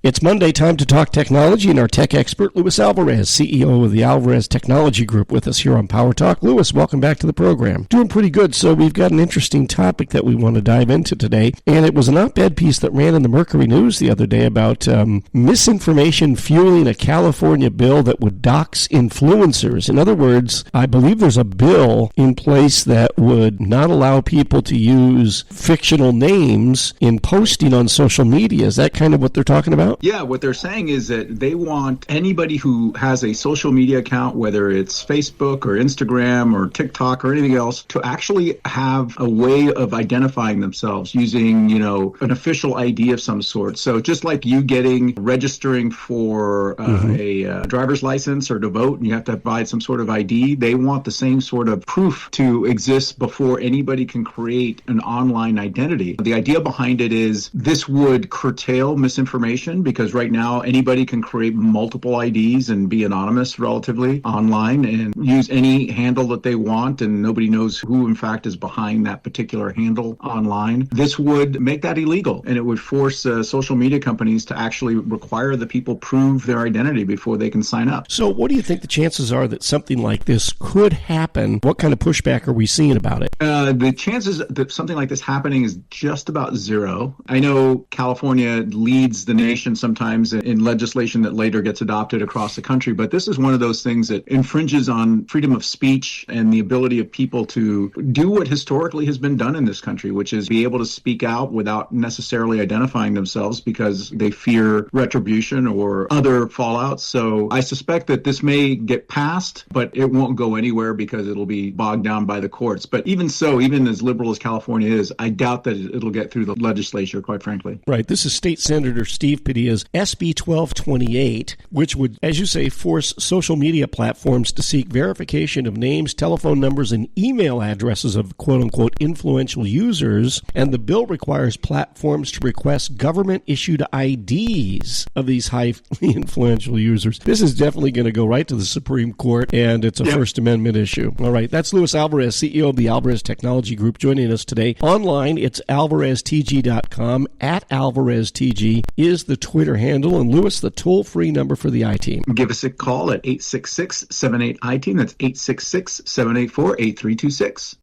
It's Monday, time to talk technology, and our tech expert, Luis Alvarez, CEO of the Alvarez Technology Group, with us here on Power Talk. Luis, welcome back to the program. Doing pretty good. So we've got an interesting topic that we want to dive into today, and it was an op-ed piece that ran in the Mercury News the other day about misinformation fueling a California bill that would dox influencers. In other words, I believe there's a bill in place that would not allow people to use fictional names in posting on social media. Is that kind of what they're talking about? Yeah, what they're saying is that they want anybody who has a social media account, whether it's Facebook or Instagram or TikTok or anything else, to actually have a way of identifying themselves using, an official ID of some sort. So just like you registering for a driver's license or to vote, and you have to provide some sort of ID, they want the same sort of proof to exist before anybody can create an online identity. The idea behind it is this would curtail misinformation, because right now anybody can create multiple IDs and be anonymous relatively online and use any handle that they want, and nobody knows who in fact is behind that particular handle online. This would make that illegal, and it would force social media companies to actually require the people prove their identity before they can sign up. So what do you think the chances are that something like this could happen? What kind of pushback are we seeing about it? The chances that something like this happening is just about zero. I know California leads the nation sometimes in legislation that later gets adopted across the country, but this is one of those things that infringes on freedom of speech and the ability of people to do what historically has been done in this country, which is be able to speak out without necessarily identifying themselves because they fear retribution or other fallout. So I suspect that this may get passed, but it won't go anywhere because it'll be bogged down by the courts. But even so, even as liberal as California is, I doubt that it'll get through the legislature, quite frankly. Right. This is State Senator Steve Padilla's SB 1228, which would, as you say, force social media platforms to seek verification of names, telephone numbers, and email addresses of quote-unquote influential users. And the bill requires platforms to request government-issued IDs of these highly influential users. This is definitely going to go right to the Supreme Court, and it's a First Amendment issue. All right. That's Luis Alvarez, CEO of the Alvarez Technology Group, joining us today. Online, it's alvareztg.com. At AlvarezTG is the Twitter handle. And Luis, the toll-free number for the I-Team. Give us a call at 866-78-I-Team. That's 866-784-8326.